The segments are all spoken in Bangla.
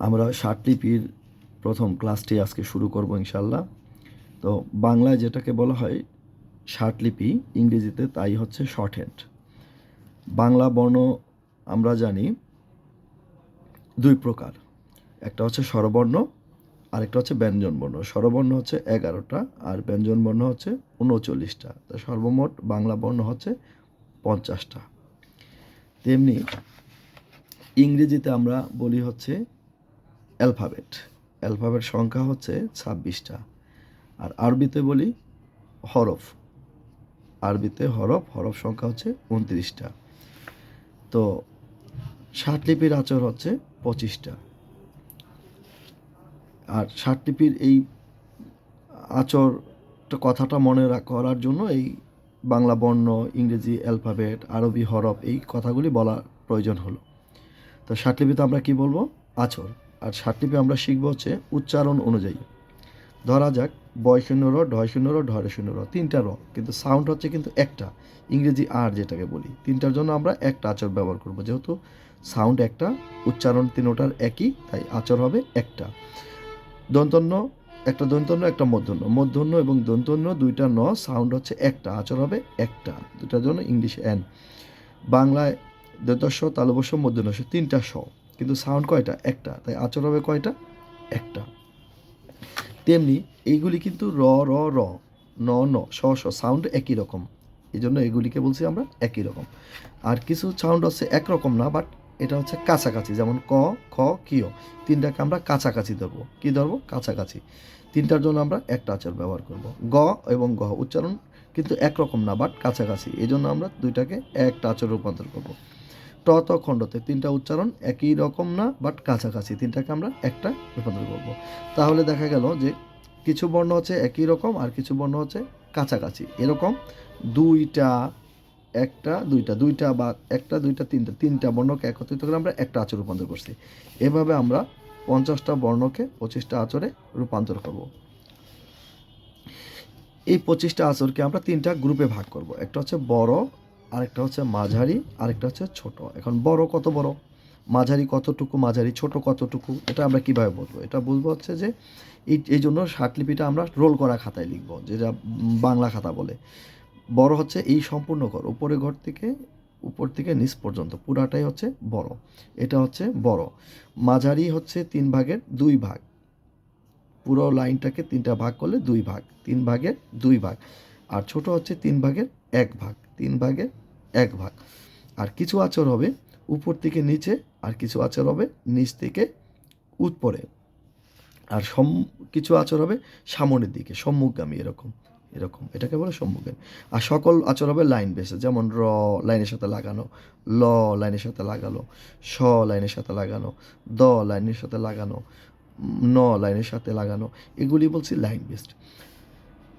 আমরা ষাটলিপির প্রথম ক্লাসটি আজকে শুরু করব ইনশাল্লাহ। তো বাংলায় যেটাকে বলা হয় ষাটলিপি, ইংরেজিতে তাই হচ্ছে শর্টহ্যান্ড। বাংলা বর্ণ আমরা জানি দুই প্রকার, একটা হচ্ছে স্বরবর্ণ, আরেকটা হচ্ছে ব্যঞ্জনবর্ণ। স্বরবর্ণ হচ্ছে 11টা আর ব্যঞ্জনবর্ণ হচ্ছে 39টা। তো সর্বমোট বাংলা বর্ণ হচ্ছে 50টা। তেমনি ইংরেজিতে আমরা বলি হচ্ছে অ্যালফাবেট। অ্যালফাবেট সংখ্যা হচ্ছে 26টা। আর আরবিতে বলি হরফ। আরবিতে হরফ সংখ্যা হচ্ছে 29টা। তো ষাটলিপির আচর হচ্ছে 25টা। আর ষাটলিপির এই আচরটা কথাটা মনে করার জন্য এই বাংলা বর্ণ, ইংরেজি অ্যালফাবেট, আরবি হরফ এই কথাগুলি বলার প্রয়োজন হলো। তো ষাটলিপিতে আমরা কি বলবো? আচর। আর ষাটলিপি আমরা শিখবো হচ্ছে উচ্চারণ অনুযায়ী। ধরা যাক বয় শূন্য র, ঢয় শূন্য র, ঢরে শূন্য র, তিনটা র, কিন্তু সাউন্ড হচ্ছে কিন্তু একটা। ইংরেজি আর যেটাকে বলি, তিনটার জন্য আমরা একটা আচর ব্যবহার করব। যেহেতু সাউন্ড একটা, উচ্চারণ তিনোটার একই, তাই আচর হবে একটা। দন্তন্য, একটা দন্তন্য একটা মূর্ধন্য। মূর্ধন্য এবং দন্তন্য দুইটা ন, সাউন্ড হচ্ছে একটা, আচর হবে একটা। দুটার জন্য ইংলিশে এন। বাংলায় দন্তস্ব, তালবস্য, মূর্ধন্যস্ব তিনটা স, কিন্তু সাউন্ড কয়টা? একটা, তাই আচর হবে কয়টা? একটা। তেমনি এইগুলি কিন্তু র র র, ন ন, স স সাউন্ড একই রকম, এই জন্য এগুলিকে বলছি আমরা একই রকম। আর কিছু সাউন্ড হচ্ছে একরকম না, বাট এটা হচ্ছে কাছাকাছি, যেমন ক, খ, কিয়, তিনটাকে আমরা কাছাকাছি ধরবো। কি ধরবো? কাছাকাছি। তিনটার জন্য আমরা একটা আচর ব্যবহার করব। গ এবং গ উচ্চারণ কিন্তু একরকম না, বাট কাছাকাছি, এই জন্য আমরা দুইটাকে একটা আচর রূপান্তর করব। ট ত খণ্ডতে তিনটা উচ্চারণ একই রকম না, বাট কাছাকাছি, তিনটাকে আমরা একটা রূপান্তর করব। তাহলে দেখা গেল যে কিছু বর্ণ হচ্ছে একই রকম আর কিছু বর্ণ হচ্ছে কাছাকাছি। এরকম দুইটা, একটা, দুইটা, দুইটা বা একটা, দুইটা, তিনটা, তিনটা বর্ণকে একত্রিত করে আমরা একটা আচর রূপান্তর করছি। এভাবে আমরা 50টা বর্ণকে 25টা আচরে রূপান্তর করব। এই 25টা আচরকে আমরা তিনটা গ্রুপে ভাগ করব। একটা হচ্ছে বড়, আরেকটা হচ্ছে মাঝারি, আরেকটা হচ্ছে ছোট। এখন বড় কত বড়, মাঝারি কতটুকু মাঝারি, ছোট কতটুকু, এটা আমরা কিভাবে বলবো? এটা বলবো হচ্ছে যে এই জন্য ষাটলিপিটা আমরা রোল করা খাতায় লিখব, যেটা বাংলা খাতা বলে। বড় হচ্ছে এই সম্পূর্ণ ঘর, উপর থেকে নিচ পর্যন্ত পুরাটাই হচ্ছে বড়, এটা হচ্ছে বড়। মাঝারি হচ্ছে 3 ভাগের 2 ভাগ, পুরো লাইনটাকে 3টা ভাগ করলে 2 ভাগ, 3 ভাগের 2 ভাগ। আর ছোট হচ্ছে 3 ভাগের 1 ভাগ, 3 ভাগের 1 ভাগ। আর কিছু আচর হবে উপর থেকে নিচে, আর কিছু আচর হবে নিচ থেকে উপরে, আর কিছু আচর হবে সামনের দিকে, সম্মুখগামী, এরকম এরকম, এটাকে বলে সম্মুখগামী। আর সকল আচর হবে লাইন বেসে, যেমন র লাইনের সাথে লাগানো, ল লাইনের সাথে লাগানো, স লাইনের সাথে লাগানো, দ লাইনের সাথে লাগানো, ন লাইনের সাথে লাগানো, এগুলি বলছি লাইন বেসড।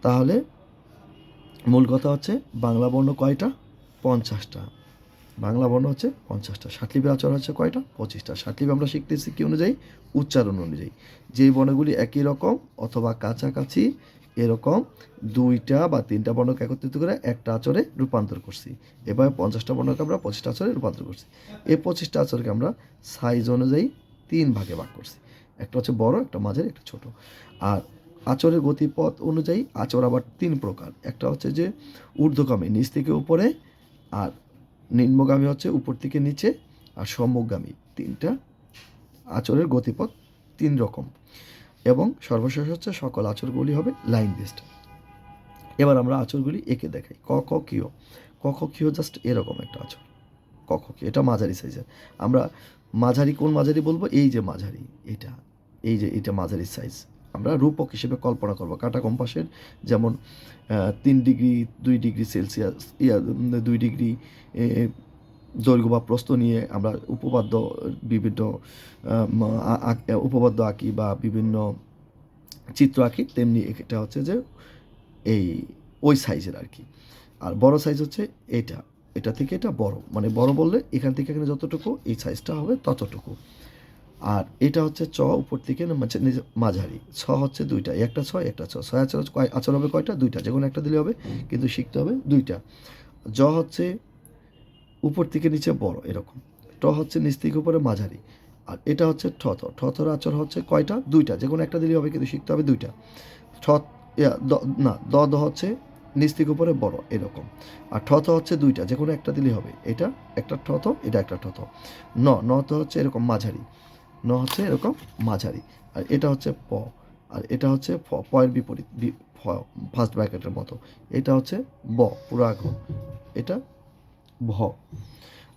তাহলে মূল কথা হচ্ছে বাংলা বর্ণ কয়টা? 50টা। বাংলা বর্ণ হচ্ছে 50টা। ষাটলিপির আচরণ হচ্ছে কয়টা? 25টা। ষাটলিপি আমরা শিখতেছি কি অনুযায়ী? উচ্চারণ অনুযায়ী। যেই বর্ণগুলি একই রকম অথবা কাছাকাছি, এরকম দুইটা বা তিনটা বর্ণকে একত্রিত করে একটা আচরে রূপান্তর করছি। এবার 50টা বর্ণকে আমরা 25টা আচরে রূপান্তর করছি। এই 25টা আচরকে আমরা সাইজ অনুযায়ী 3 ভাগে ভাগ করছি। একটা হচ্ছে বড়, একটা মাঝারি, একটা ছোট। আর আচরের গতিপথ অনুযায়ী আচর আবার 3 প্রকার। একটা হচ্ছে যে ঊর্ধ্বগামী, নিচ থেকে উপরে, আর নিম্নগামী হচ্ছে উপর থেকে নিচে, আর সম্মুখগামী। তিনটা আচরের গতিপথ 3 রকম। এবং সর্বশেষ হচ্ছে সকল আচরগুলি হবে লাইন বেসড। এবার আমরা আচরগুলি এঁকে দেখাই। ক খ কিয়। ক খ কিয় জাস্ট এরকম একটা আচর। ক খ কিয়, এটা মাঝারি সাইজের। আমরা মাঝারি কোন মাঝারি বলবো? এই যে মাঝারি, এটা, এই যে এটা মাঝারি সাইজ। আমরা রূপক হিসেবে কল্পনা করব। কাঁটা কম্পাসের যেমন 3 ডিগ্রি 2 ডিগ্রি সেলসিয়াস, 2 ডিগ্রি দৈর্ঘ্য বা প্রস্থ নিয়ে আমরা উপপাদ্য, বিভিন্ন উপপাদ্য আঁকি বা বিভিন্ন চিত্র আঁকি, তেমনি এটা হচ্ছে যে এই ওই সাইজের আর কি। আর বড় সাইজ হচ্ছে এটা, এটা থেকে এটা বড়, মানে বড় বললে এখান থেকে এখানে যতটুকু এই সাইজটা হবে ততটুকু। আর এটা হচ্ছে চ, উপর থেকে মাঝারি। ছ হচ্ছে দুইটা, একটা ছয়, একটা ছ। ছয় আচর আচর হবে কয়টা? দুইটা, যে কোনো একটা দিলে হবে, কিন্তু শিখতে হবে দুইটা। জ হচ্ছে উপর থেকে নিচে বড়, এরকম। ট হচ্ছে নিচ থেকে উপরে মাঝারি। আর এটা হচ্ছে ঠথ। ঠথর আচর হচ্ছে কয়টা? দুইটা, যে কোনো একটা দিলেই হবে, কিন্তু শিখতে হবে দুইটা। ঠথ না, দ হচ্ছে নিচ থেকে উপরে বড় এরকম, আর ঠথ হচ্ছে দুইটা, যে কোনো একটা দিলেই হবে। এটা একটা ঠথ, এটা একটা ঠথ। ন তো হচ্ছে এরকম মাঝারি, ন হচ্ছে এরকম মাঝারি। আর এটা হচ্ছে প, আর এটা হচ্ছে ফ, পয়ের বিপরীত, ফ ফার্স্ট ব্র্যাকেটের মতো। এটা হচ্ছে ব, পুরা ঘ। এটা ভ।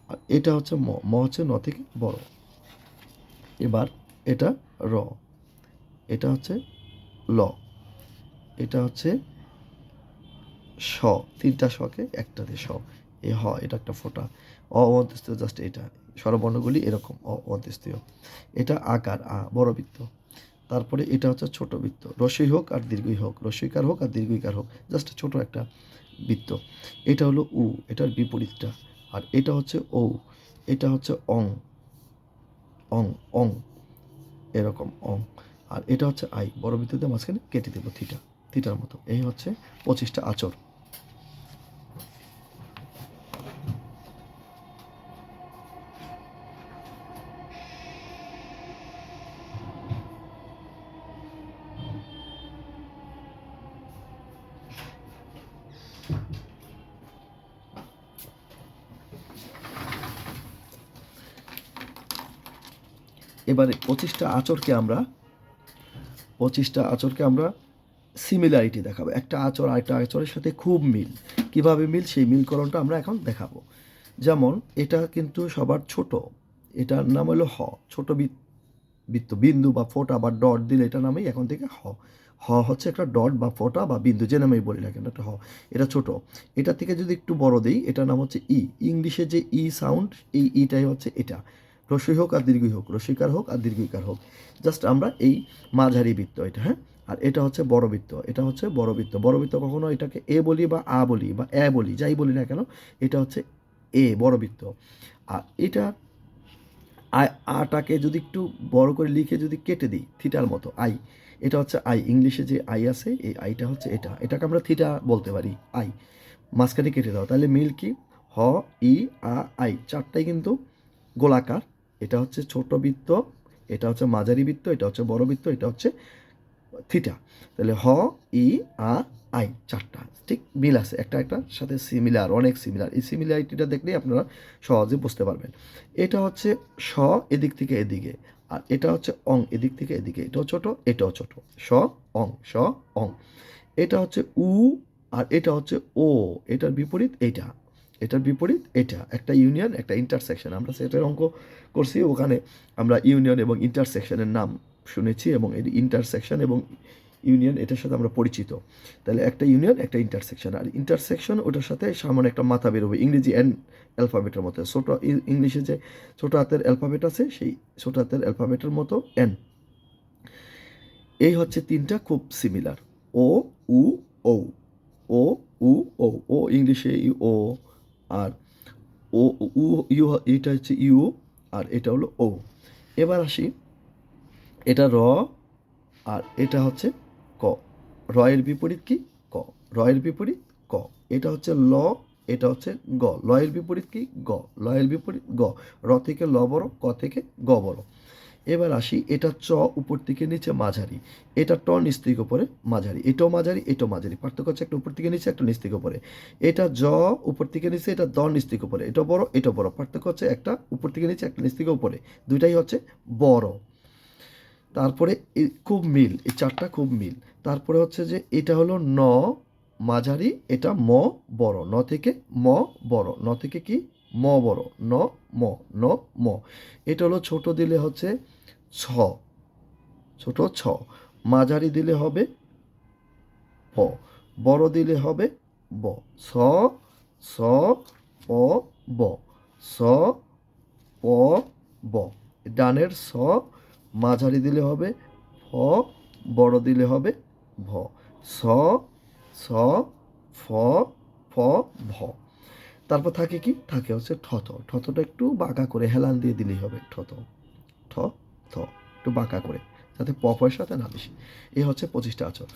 আর এটা হচ্ছে ম, ম হচ্ছে ন থেকে বড়। এবার এটা র, এটা হচ্ছে ল, এটা হচ্ছে স, তিনটা শকে একটা দিয়ে স। এ হ, এটা একটা ফোঁটা। অন্তস্থীয় জাস্ট এটা, স্বরবর্ণগুলি এরকম অন্তস্থীয়। এটা আকার আ, বড় বৃত্ত। তারপরে এটা হচ্ছে ছোট বৃত্ত, রস্বই হোক আর দীর্ঘই হোক, রস্বইকার হোক আর দীর্ঘইকার হোক, জাস্ট ছোট একটা বৃত্ত। এটা হলো উ, এটার বিপরীতটা। আর এটা হচ্ছে ও, এটা হচ্ছে অং, অং, অং, এরকম অং। আর এটা হচ্ছে আই, বড় বৃত্ততে মাঝখানে কেটে দেবো থিটা, থিটার মতো। এই হচ্ছে 25টা আচর। এবারে 25টা আচরকে আমরা সিমিলারিটি দেখাবো। একটা আচর আরেকটা আচরের সাথে খুব মিল। কিভাবে মিল, সেই মিলকরণটা আমরা এখন দেখাবো। যেমন এটা কিন্তু সবার ছোট, এটার নাম হলো হ, ছোট বৃত্ত, বিন্দু বা ফোঁটা বা ডট দিলে এটা নামেই এখন থেকে হ। হ হচ্ছে একটা ডট বা ফোঁটা বা বিন্দু, যে নামেই বলি না কেন, একটা হ। এটা ছোট। এটা থেকে যদি একটু বড় দিই, এটার নাম হচ্ছে ই। ইংলিশে যে ই সাউন্ড, এই ইটাই হচ্ছে এটা। রস্বই হোক আর দীর্ঘই হোক, রস্বইকার হোক আর দীর্ঘইকার হোক, জাস্ট আমরা এই মাঝারি বৃত্ত এটা, হ্যাঁ। আর এটা হচ্ছে বড় বৃত্ত, এটা হচ্ছে বড় বৃত্ত। বড় বৃত্ত কখনো এটাকে এ বলি বা আ বলি বা এ বলি, যাই বলি না কেন, এটা হচ্ছে এ, বড় বৃত্ত। আর এটা আটাকে যদি একটু বড় করে লিখে যদি কেটে দিই থিটার মতো, আই, এটা হচ্ছে আই। ইংলিশে যে আই আছে, এই আইটা হচ্ছে এটা, এটাকে আমরা থিটা বলতে পারি, আই। মাঝখানে কেটে দাও, তাহলে মিল কি? হ, ই, আ, আই, চারটাই কিন্তু গোলাকার। এটা হচ্ছে ছোট বৃত্ত, এটা হচ্ছে মাঝারি বৃত্ত, এটা হচ্ছে বড় বৃত্ত, এটা হচ্ছে থিটা। তাহলে হ, ই, আ, আই, চারটা ঠিক মিল আছে, একটা একটার সাথে সিমিলার, অনেক সিমিলার। এই সিমিলারিটিটা দেখলেই আপনারা সহজে বুঝতে পারবেন। এটা হচ্ছে স, এদিক থেকে এদিকে, আর এটা হচ্ছে অং, এদিক থেকে এদিকে। এটাও ছোট, এটাও ছোট। স, অং, স, অং। এটা হচ্ছে উ, আর এটা হচ্ছে ও, এটার বিপরীত এইটা, এটার বিপরীত এটা। একটা ইউনিয়ন, একটা ইন্টারসেকশন। আমরা সেটার অঙ্ক করছি, ওখানে আমরা ইউনিয়ন এবং ইন্টারসেকশনের নাম শুনেছি, এবং এই ইন্টারসেকশন এবং ইউনিয়ন এটার সাথে আমরা পরিচিত। তাহলে একটা ইউনিয়ন, একটা ইন্টারসেকশন। আর ইন্টারসেকশন ওটার সাথে সামনে একটা মাথা বেরোবে, ইংরেজি এন অ্যালফাবেটের মতো। ছোট ইংলিশে যে ছোট হাতের অ্যালফাবেট আছে, সেই ছোট হাতের অ্যালফাবেটের মতো এন। এই হচ্ছে তিনটা খুব সিমিলার, ও, উ, ও। ও, উ, ও। ও ইংলিশে ও, আর ও, উ, ইউ, এটা হচ্ছে ইউ, আর এটা হলো ও। এবার আসি, এটা র, আর এটা হচ্ছে ক। র এর বিপরীত কি? ক। র এর বিপরীত ক। এটা হচ্ছে ল, এটা হচ্ছে গ। ল এর বিপরীত কি? গ। ল এর বিপরীত গ। র থেকে ল বড়, ক থেকে গ বড়। এবার আসি, এটা চ উপর থেকে নিচে মাঝারি, এটা ট নিচ থেকে উপরে মাঝারি, এটাও মাঝারি, এটাও মাঝারি। পার্থক্য হচ্ছে একটা উপর থেকে নিচে, একটা নিচ থেকে উপরে। এটা জ উপর থেকে নিচে, এটা দ নিচ থেকে উপরে। এটা বড়, এটা বড়। পার্থক্য হচ্ছে একটা উপর থেকে নিচে, একটা নিচ থেকে উপরে। দুইটাই হচ্ছে বড়। তারপরে খুব মিল, এই চারটা খুব মিল। তারপরে হচ্ছে যে এটা হলো ন মাঝারি, এটা ম বড়, ন থেকে ম বড়, ন থেকে কি? ম বড়, ন, ম, ন, ম। এটা হলো ছোট দিলে হচ্ছে ছ, ছোট ছ। মাঝারি দিলে হবে প, বড় দিলে হবে ব। স, স, প, ব। স, প, ব। ডানের স, মাঝারি দিলে হবে ফ, বড় দিলে হবে ভ। স, স, ফ, ফ, ভ। তারপর থাকে কি? থাকে হচ্ছে ঠথ। ঠথটা একটু বাঁকা করে হেলান দিয়ে দিলেই হবে ঠথ। ঠ, থ, একটু বাঁকা করে, যাতে প পয়ের সাথে না মিশে। এই হচ্ছে 25টা আচর।